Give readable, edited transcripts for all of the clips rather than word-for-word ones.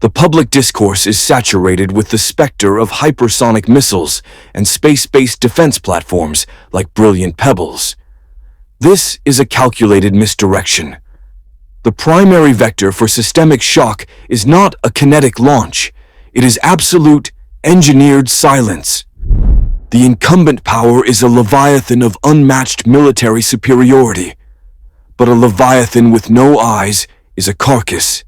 The public discourse is saturated with the specter of hypersonic missiles and space-based defense platforms like brilliant pebbles. This is a calculated misdirection. The primary vector for systemic shock is not a kinetic launch. It is absolute, engineered silence. The incumbent power is a leviathan of unmatched military superiority. But a leviathan with no eyes is a carcass.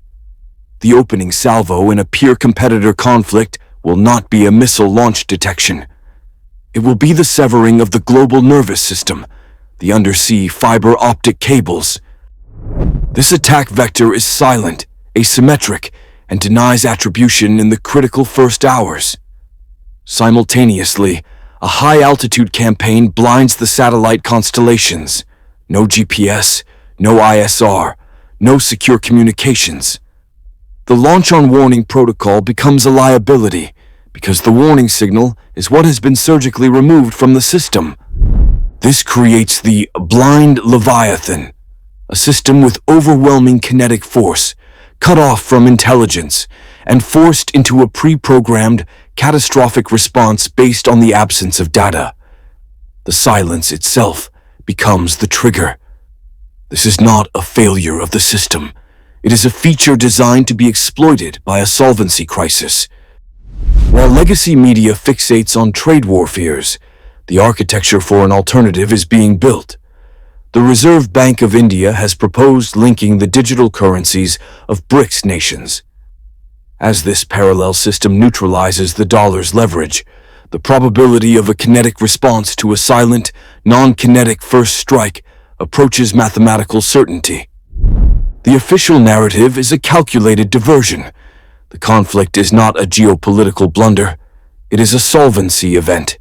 The opening salvo in a peer-competitor conflict will not be a missile launch detection. It will be the severing of the global nervous system, the undersea fiber optic cables. This attack vector is silent, asymmetric, and denies attribution in the critical first hours. Simultaneously, a high-altitude campaign blinds the satellite constellations. No GPS, no ISR, no secure communications. The launch-on-warning protocol becomes a liability because the warning signal is what has been surgically removed from the system. This creates the blind leviathan, a system with overwhelming kinetic force, cut off from intelligence, and forced into a pre-programmed, catastrophic response based on the absence of data. The silence itself becomes the trigger. This is not a failure of the system. It is a feature designed to be exploited by a solvency crisis. While legacy media fixates on trade war fears, the architecture for an alternative is being built. The Reserve Bank of India has proposed linking the digital currencies of BRICS nations. As this parallel system neutralizes the dollar's leverage, the probability of a kinetic response to a silent, non-kinetic first strike approaches mathematical certainty. The official narrative is a calculated diversion. The conflict is not a geopolitical blunder. It is a solvency event.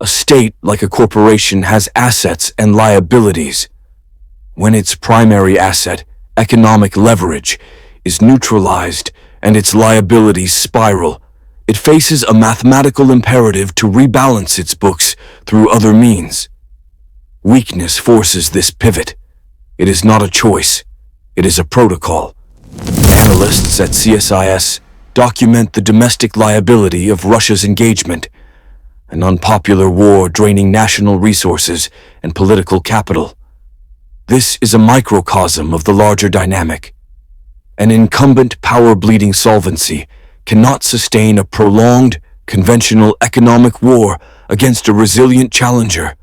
A state, like a corporation, has assets and liabilities. When its primary asset, economic leverage, is neutralized and its liabilities spiral, it faces a mathematical imperative to rebalance its books through other means. Weakness forces this pivot. It is not a choice. It is a protocol. Analysts at CSIS document the domestic liability of Russia's engagement, an unpopular war draining national resources and political capital. This is a microcosm of the larger dynamic. An incumbent power-bleeding solvency cannot sustain a prolonged, conventional economic war against a resilient challenger.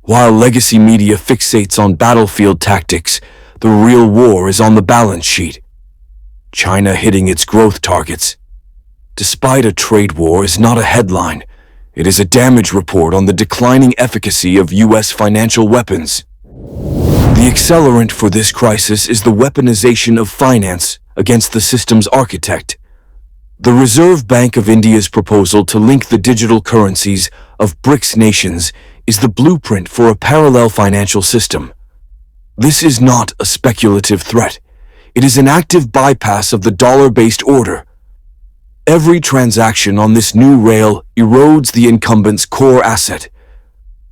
While legacy media fixates on battlefield tactics, the real war is on the balance sheet. China hitting its growth targets. Despite a trade war is not a headline. It is a damage report on the declining efficacy of U.S. financial weapons. The accelerant for this crisis is the weaponization of finance against the system's architect. The Reserve Bank of India's proposal to link the digital currencies of BRICS nations is the blueprint for a parallel financial system. This is not a speculative threat. It is an active bypass of the dollar-based order. Every transaction on this new rail erodes the incumbent's core asset.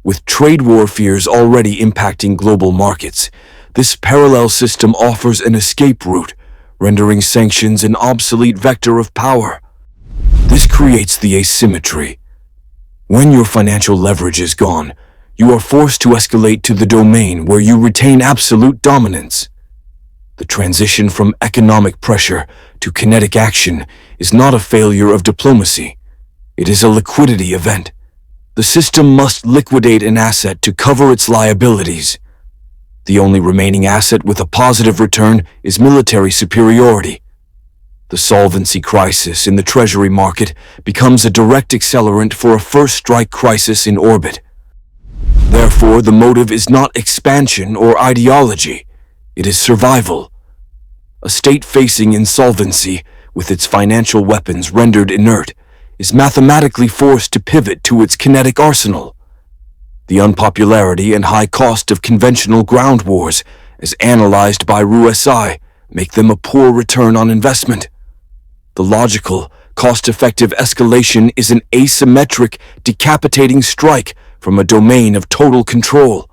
With trade war fears already impacting global markets, this parallel system offers an escape route, rendering sanctions an obsolete vector of power. This creates the asymmetry. When your financial leverage is gone, you are forced to escalate to the domain where you retain absolute dominance. The transition from economic pressure to kinetic action is not a failure of diplomacy. It is a liquidity event. The system must liquidate an asset to cover its liabilities. The only remaining asset with a positive return is military superiority. The solvency crisis in the treasury market becomes a direct accelerant for a first-strike crisis in orbit. Therefore, the motive is not expansion or ideology. It is survival. A state facing insolvency, with its financial weapons rendered inert, is mathematically forced to pivot to its kinetic arsenal. The unpopularity and high cost of conventional ground wars, as analyzed by RUSI, make them a poor return on investment. The logical, cost-effective escalation is an asymmetric, decapitating strike from a domain of total control.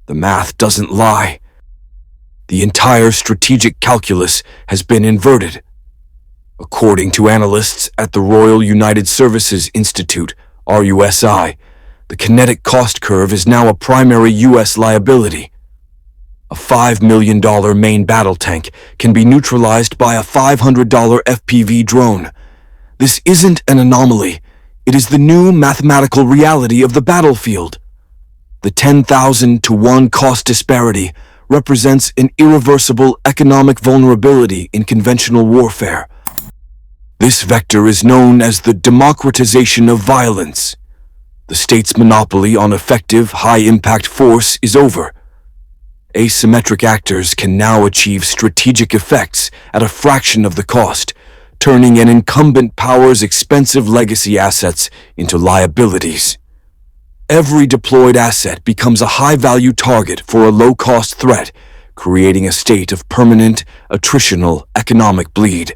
The math doesn't lie. The entire strategic calculus has been inverted. According to analysts at the Royal United Services Institute, RUSI, the kinetic cost curve is now a primary U.S. liability. A $5 million main battle tank can be neutralized by a $500 FPV drone. This isn't an anomaly. It is the new mathematical reality of the battlefield. The 10,000 to 1 cost disparity represents an irreversible economic vulnerability in conventional warfare. This vector is known as the democratization of violence. The state's monopoly on effective, high-impact force is over. Asymmetric actors can now achieve strategic effects at a fraction of the cost, turning an incumbent power's expensive legacy assets into liabilities. Every deployed asset becomes a high-value target for a low-cost threat, creating a state of permanent, attritional economic bleed.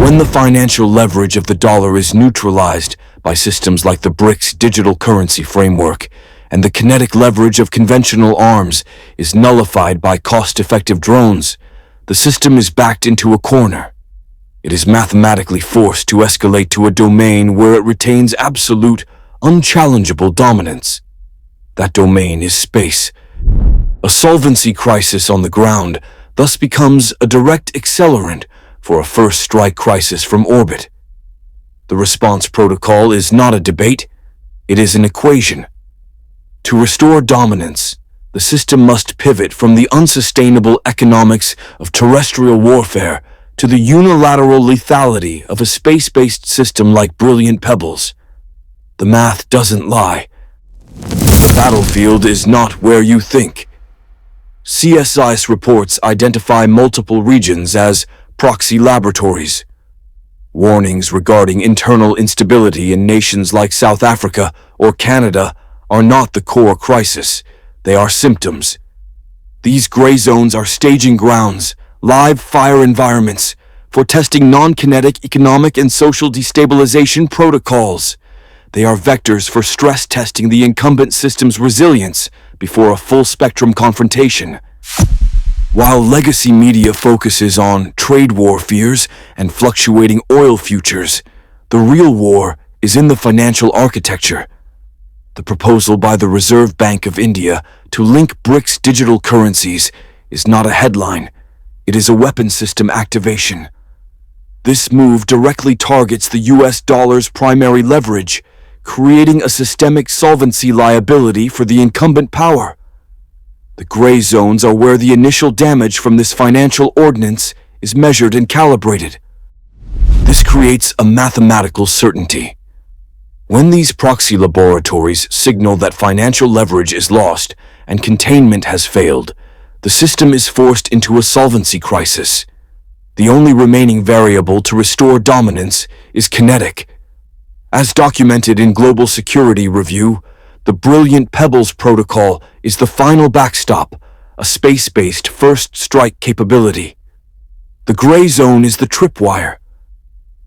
When the financial leverage of the dollar is neutralized by systems like the BRICS digital currency framework, and the kinetic leverage of conventional arms is nullified by cost-effective drones, the system is backed into a corner. It is mathematically forced to escalate to a domain where it retains absolute, unchallengeable dominance. That domain is space. A solvency crisis on the ground thus becomes a direct accelerant for a first strike crisis from orbit. The response protocol is not a debate, it is an equation. To restore dominance, the system must pivot from the unsustainable economics of terrestrial warfare to the unilateral lethality of a space-based system like brilliant pebbles. The math doesn't lie. The battlefield is not where you think. CSIS reports identify multiple regions as proxy laboratories. Warnings regarding internal instability in nations like South Africa or Canada are not the core crisis, they are symptoms. These gray zones are staging grounds, live fire environments, for testing non-kinetic economic and social destabilization protocols. They are vectors for stress testing the incumbent system's resilience before a full-spectrum confrontation. While legacy media focuses on trade war fears and fluctuating oil futures, the real war is in the financial architecture. The proposal by the Reserve Bank of India to link BRICS digital currencies is not a headline, it is a weapon system activation. This move directly targets the US dollar's primary leverage, creating a systemic solvency liability for the incumbent power. The gray zones are where the initial damage from this financial ordinance is measured and calibrated. This creates a mathematical certainty. When these proxy laboratories signal that financial leverage is lost and containment has failed, the system is forced into a solvency crisis. The only remaining variable to restore dominance is kinetic. As documented in Global Security Review, the Brilliant Pebbles Protocol is the final backstop, a space-based first strike capability. The gray zone is the tripwire.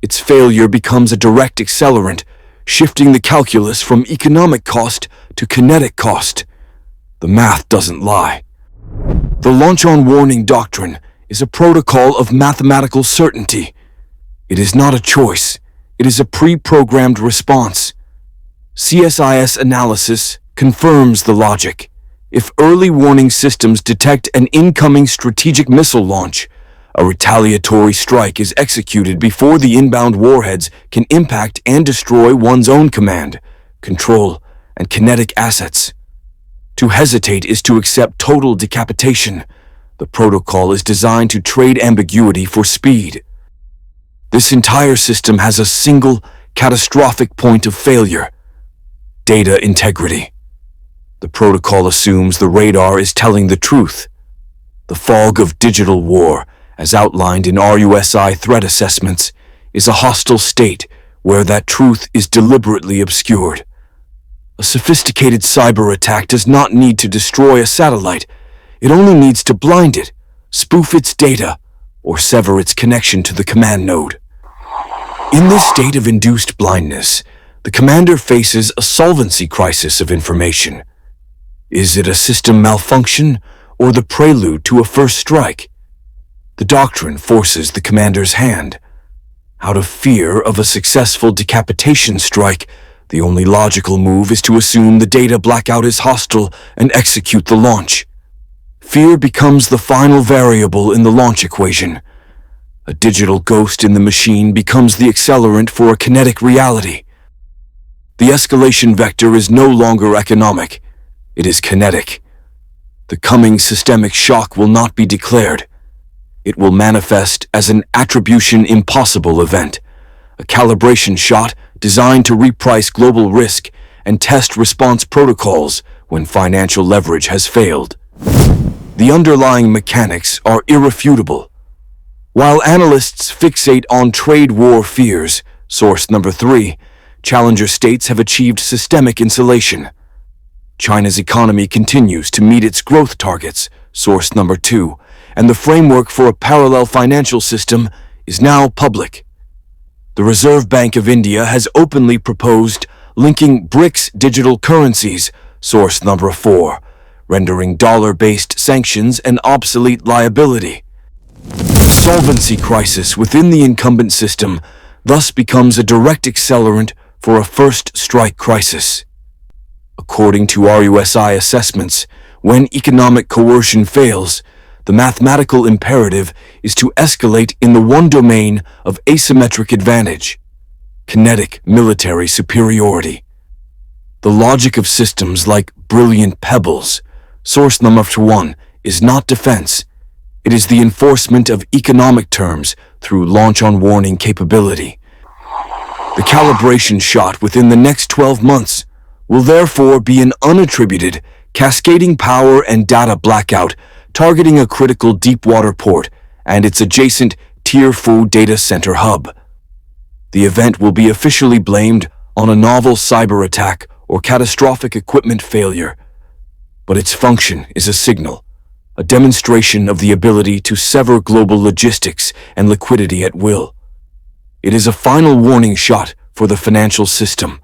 Its failure becomes a direct accelerant, shifting the calculus from economic cost to kinetic cost. The math doesn't lie. The launch-on warning doctrine is a protocol of mathematical certainty. It is not a choice. It is a pre-programmed response. CSIS analysis confirms the logic. If early warning systems detect an incoming strategic missile launch, a retaliatory strike is executed before the inbound warheads can impact and destroy one's own command, control, and kinetic assets. To hesitate is to accept total decapitation. The protocol is designed to trade ambiguity for speed. This entire system has a single, catastrophic point of failure: data integrity. The protocol assumes the radar is telling the truth. The fog of digital war, as outlined in RUSI threat assessments, is a hostile state where that truth is deliberately obscured. A sophisticated cyber attack does not need to destroy a satellite. It only needs to blind it, spoof its data, or sever its connection to the command node. In this state of induced blindness, the commander faces a solvency crisis of information. Is it a system malfunction or the prelude to a first strike? The doctrine forces the commander's hand. Out of fear of a successful decapitation strike, the only logical move is to assume the data blackout is hostile and execute the launch. Fear becomes the final variable in the launch equation. A digital ghost in the machine becomes the accelerant for a kinetic reality. The escalation vector is no longer economic. It is kinetic. The coming systemic shock will not be declared. It will manifest as an attribution impossible event, a calibration shot designed to reprice global risk and test response protocols when financial leverage has failed. The underlying mechanics are irrefutable. While analysts fixate on trade war fears, source number 3, challenger states have achieved systemic insulation. China's economy continues to meet its growth targets, source number 2, and the framework for a parallel financial system is now public. The Reserve Bank of India has openly proposed linking BRICS digital currencies, source number 4, rendering dollar-based sanctions an obsolete liability. The solvency crisis within the incumbent system thus becomes a direct accelerant for a first strike crisis. According to RUSI assessments, when economic coercion fails, the mathematical imperative is to escalate in the one domain of asymmetric advantage, kinetic military superiority. The logic of systems like brilliant pebbles, source number 1, is not defense. It is the enforcement of economic terms through launch-on-warning capability. The calibration shot within the next 12 months will therefore be an unattributed, cascading power and data blackout targeting a critical deep-water port and its adjacent Tier 4 data center hub. The event will be officially blamed on a novel cyber attack or catastrophic equipment failure, but its function is a signal, a demonstration of the ability to sever global logistics and liquidity at will. It is a final warning shot for the financial system,